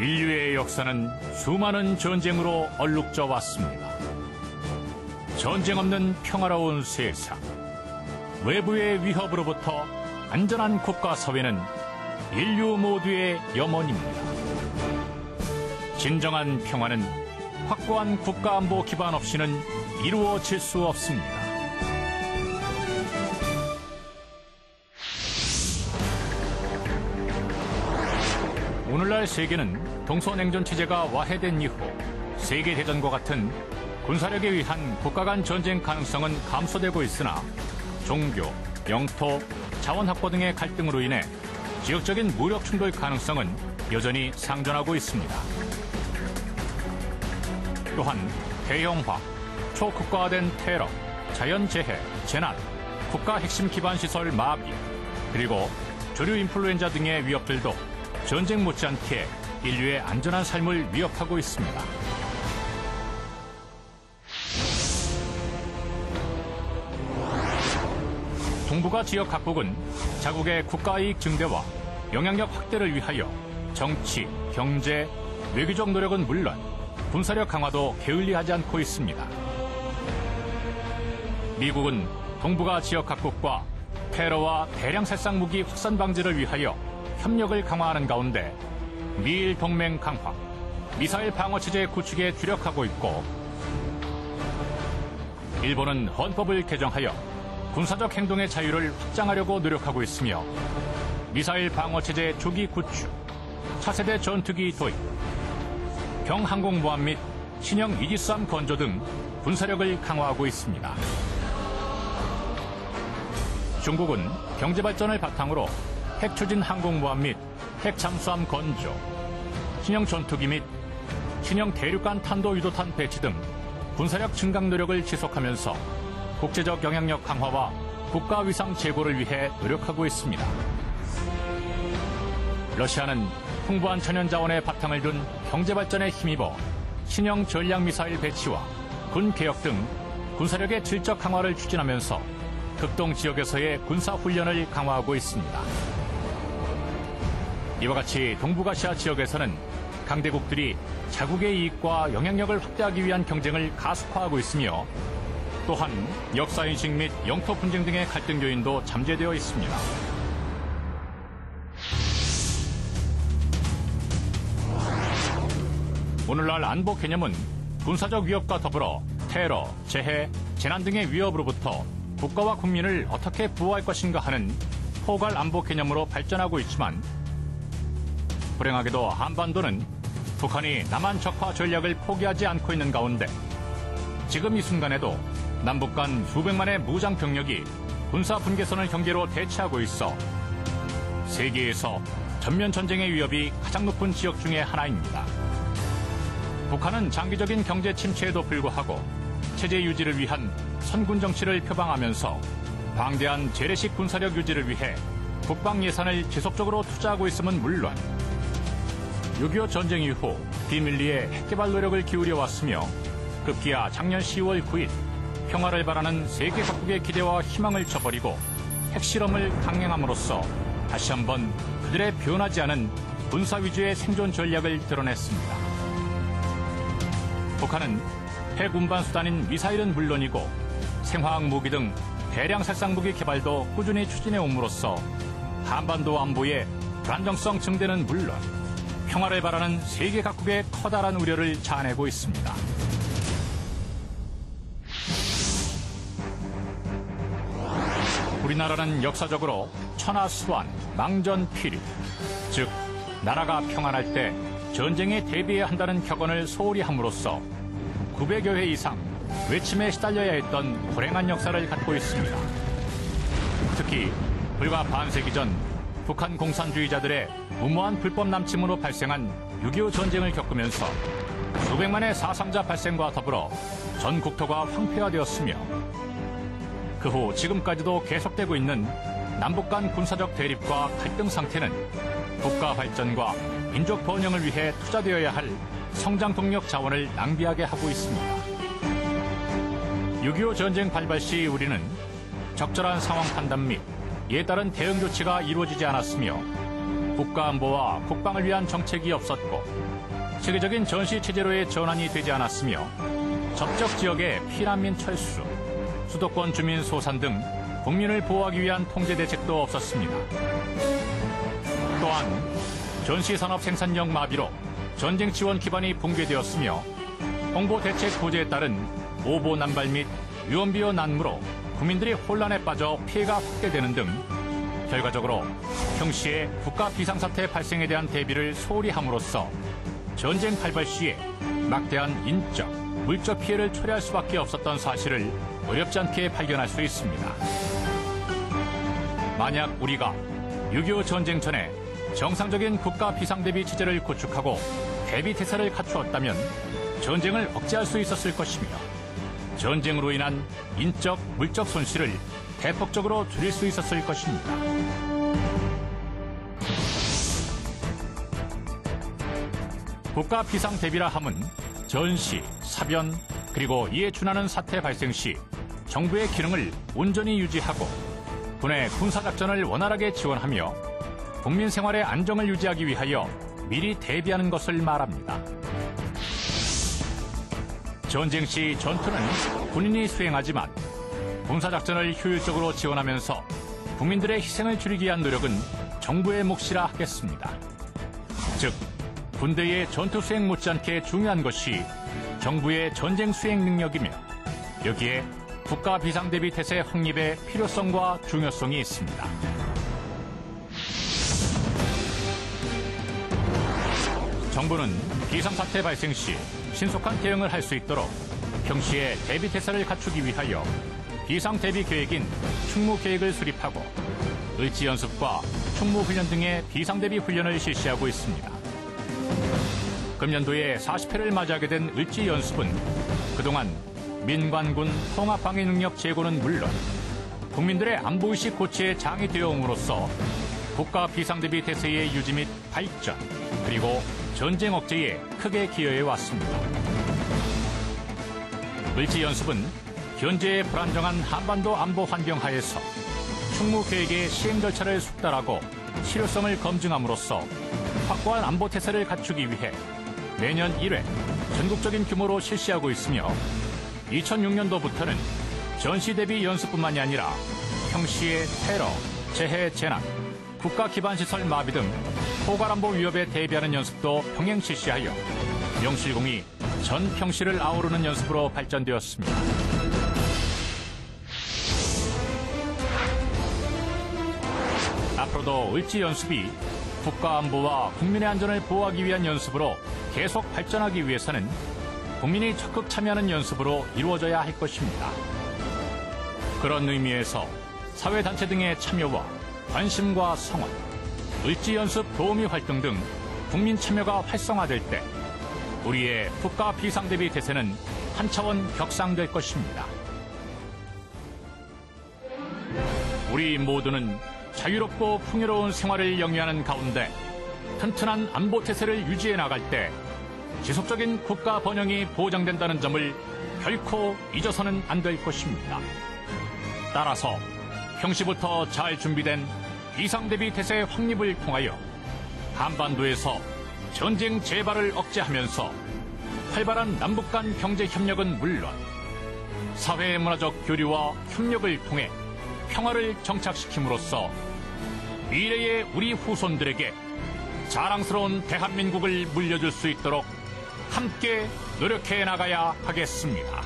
인류의 역사는 수많은 전쟁으로 얼룩져 왔습니다. 전쟁 없는 평화로운 세상, 외부의 위협으로부터 안전한 국가 사회는 인류 모두의 염원입니다. 진정한 평화는 확고한 국가안보 기반 없이는 이루어질 수 없습니다. 오늘날 세계는 동서냉전 체제가 와해된 이후 세계대전과 같은 군사력에 의한 국가 간 전쟁 가능성은 감소되고 있으나 종교, 영토, 자원 확보 등의 갈등으로 인해 지역적인 무력 충돌 가능성은 여전히 상존하고 있습니다. 또한 대형화, 초국가화된 테러, 자연재해, 재난, 국가 핵심 기반 시설 마비, 그리고 조류 인플루엔자 등의 위협들도 전쟁 못지않게 인류의 안전한 삶을 위협하고 있습니다. 동북아 지역 각국은 자국의 국가이익 증대와 영향력 확대를 위하여 정치, 경제, 외교적 노력은 물론 군사력 강화도 게을리하지 않고 있습니다. 미국은 동북아 지역 각국과 테러와 대량 살상 무기 확산 방지를 위하여 협력을 강화하는 가운데 미일 동맹 강화, 미사일 방어 체제 구축에 주력하고 있고, 일본은 헌법을 개정하여 군사적 행동의 자유를 확장하려고 노력하고 있으며 미사일 방어 체제 조기 구축, 차세대 전투기 도입, 경항공모함 및 신형 이지스함 건조 등 군사력을 강화하고 있습니다. 중국은 경제발전을 바탕으로 핵추진 항공모함 및 핵잠수함 건조, 신형 전투기 및 신형 대륙간 탄도 유도탄 배치 등 군사력 증강 노력을 지속하면서 국제적 영향력 강화와 국가 위상 제고를 위해 노력하고 있습니다. 러시아는 풍부한 천연 자원의 바탕을 둔 경제 발전에 힘입어 신형 전략 미사일 배치와 군 개혁 등 군사력의 질적 강화를 추진하면서 극동 지역에서의 군사 훈련을 강화하고 있습니다. 이와 같이 동북아시아 지역에서는 강대국들이 자국의 이익과 영향력을 확대하기 위한 경쟁을 가속화하고 있으며, 또한 역사인식 및 영토 분쟁 등의 갈등 요인도 잠재되어 있습니다. 오늘날 안보 개념은 군사적 위협과 더불어 테러, 재해, 재난 등의 위협으로부터 국가와 국민을 어떻게 보호할 것인가 하는 포괄 안보 개념으로 발전하고 있지만, 불행하게도 한반도는 북한이 남한 적화 전략을 포기하지 않고 있는 가운데 지금 이 순간에도 남북 간 수백만의 무장 병력이 군사 분계선을 경계로 대치하고 있어 세계에서 전면 전쟁의 위협이 가장 높은 지역 중의 하나입니다. 북한은 장기적인 경제 침체에도 불구하고 체제 유지를 위한 선군 정치를 표방하면서 방대한 재래식 군사력 유지를 위해 국방 예산을 지속적으로 투자하고 있음은 물론 6.25 전쟁 이후 비밀리에 핵개발 노력을 기울여 왔으며, 급기야 작년 10월 9일 평화를 바라는 세계 각국의 기대와 희망을 저버리고 핵실험을 강행함으로써 다시 한번 그들의 변하지 않은 군사 위주의 생존 전략을 드러냈습니다. 북한은 핵 운반 수단인 미사일은 물론이고 생화학 무기 등 대량 살상 무기 개발도 꾸준히 추진해 옴으로써 한반도 안보의 불안정성 증대는 물론 평화를 바라는 세계 각국의 커다란 우려를 자아내고 있습니다. 우리나라는 역사적으로 천하수환, 망전필유, 즉 나라가 평안할 때 전쟁에 대비해야 한다는 격언을 소홀히 함으로써 900여 회 이상 외침에 시달려야 했던 불행한 역사를 갖고 있습니다. 특히 불과 반세기 전 북한 공산주의자들의 무모한 불법 남침으로 발생한 6.25 전쟁을 겪으면서 수백만의 사상자 발생과 더불어 전 국토가 황폐화되었으며, 그 후 지금까지도 계속되고 있는 남북 간 군사적 대립과 갈등 상태는 국가 발전과 민족 번영을 위해 투자되어야 할 성장 동력 자원을 낭비하게 하고 있습니다. 6.25 전쟁 발발 시 우리는 적절한 상황 판단 및 이에 따른 대응 조치가 이루어지지 않았으며 국가안보와 국방을 위한 정책이 없었고 세계적인 전시 체제로의 전환이 되지 않았으며 접적 지역의 피난민 철수, 수도권 주민 소산 등 국민을 보호하기 위한 통제 대책도 없었습니다. 또한 전시산업 생산력 마비로 전쟁 지원 기반이 붕괴되었으며 홍보 대책 부재에 따른 오보 남발 및 유언비어 난무로 국민들이 혼란에 빠져 피해가 확대되는 등 결과적으로 평시에 국가 비상사태 발생에 대한 대비를 소홀히 함으로써 전쟁 발발 시에 막대한 인적, 물적 피해를 초래할 수밖에 없었던 사실을 어렵지 않게 발견할 수 있습니다. 만약 우리가 6.25 전쟁 전에 정상적인 국가 비상대비 체제를 구축하고 대비 태세를 갖추었다면 전쟁을 억제할 수 있었을 것이며 전쟁으로 인한 인적, 물적 손실을 대폭적으로 줄일 수 있었을 것입니다. 국가 비상 대비라 함은 전시, 사변, 그리고 이에 준하는 사태 발생 시 정부의 기능을 온전히 유지하고 군의 군사작전을 원활하게 지원하며 국민 생활의 안정을 유지하기 위하여 미리 대비하는 것을 말합니다. 전쟁 시 전투는 군인이 수행하지만 군사작전을 효율적으로 지원하면서 국민들의 희생을 줄이기 위한 노력은 정부의 몫이라 하겠습니다. 즉, 군대의 전투 수행 못지않게 중요한 것이 정부의 전쟁 수행 능력이며 여기에 국가 비상대비 태세 확립의 필요성과 중요성이 있습니다. 정부는 비상사태 발생 시 신속한 대응을 할 수 있도록 평시에 대비태세를 갖추기 위하여 비상대비계획인 충무계획을 수립하고 을지연습과 충무훈련 등의 비상대비 훈련을 실시하고 있습니다. 금년도에 40회를 맞이하게 된 을지연습은 그동안 민관군 통합방위 능력 제고는 물론 국민들의 안보의식 고취에 장이 되어 옴으로써 국가 비상대비 태세의 유지 및 발전, 그리고 전쟁 억제에 크게 기여해 왔습니다. 을지연습은 현재의 불안정한 한반도 안보 환경 하에서 충무계획의 시행 절차를 숙달하고 실효성을 검증함으로써 확고한 안보 태세를 갖추기 위해 매년 1회 전국적인 규모로 실시하고 있으며 2006년도부터는 전시 대비 연습뿐만이 아니라 평시의 테러, 재해, 재난, 국가 기반시설 마비 등 포괄안보 위협에 대비하는 연습도 병행 실시하여 명실공히 전 평시를 아우르는 연습으로 발전되었습니다. 앞으로도 을지연습이 국가안보와 국민의 안전을 보호하기 위한 연습으로 계속 발전하기 위해서는 국민이 적극 참여하는 연습으로 이루어져야 할 것입니다. 그런 의미에서 사회단체 등의 참여와 관심과 성원, 을지연습 도우미 활동 등 국민 참여가 활성화될 때 우리의 국가 비상대비 태세는 한 차원 격상될 것입니다. 우리 모두는 자유롭고 풍요로운 생활을 영위하는 가운데 튼튼한 안보 태세를 유지해 나갈 때 지속적인 국가 번영이 보장된다는 점을 결코 잊어서는 안 될 것입니다. 따라서 평시부터 잘 준비된 비상대비 태세 확립을 통하여 한반도에서 전쟁 재발을 억제하면서 활발한 남북 간 경제 협력은 물론 사회 문화적 교류와 협력을 통해 평화를 정착시킴으로써 미래의 우리 후손들에게 자랑스러운 대한민국을 물려줄 수 있도록 함께 노력해 나가야 하겠습니다.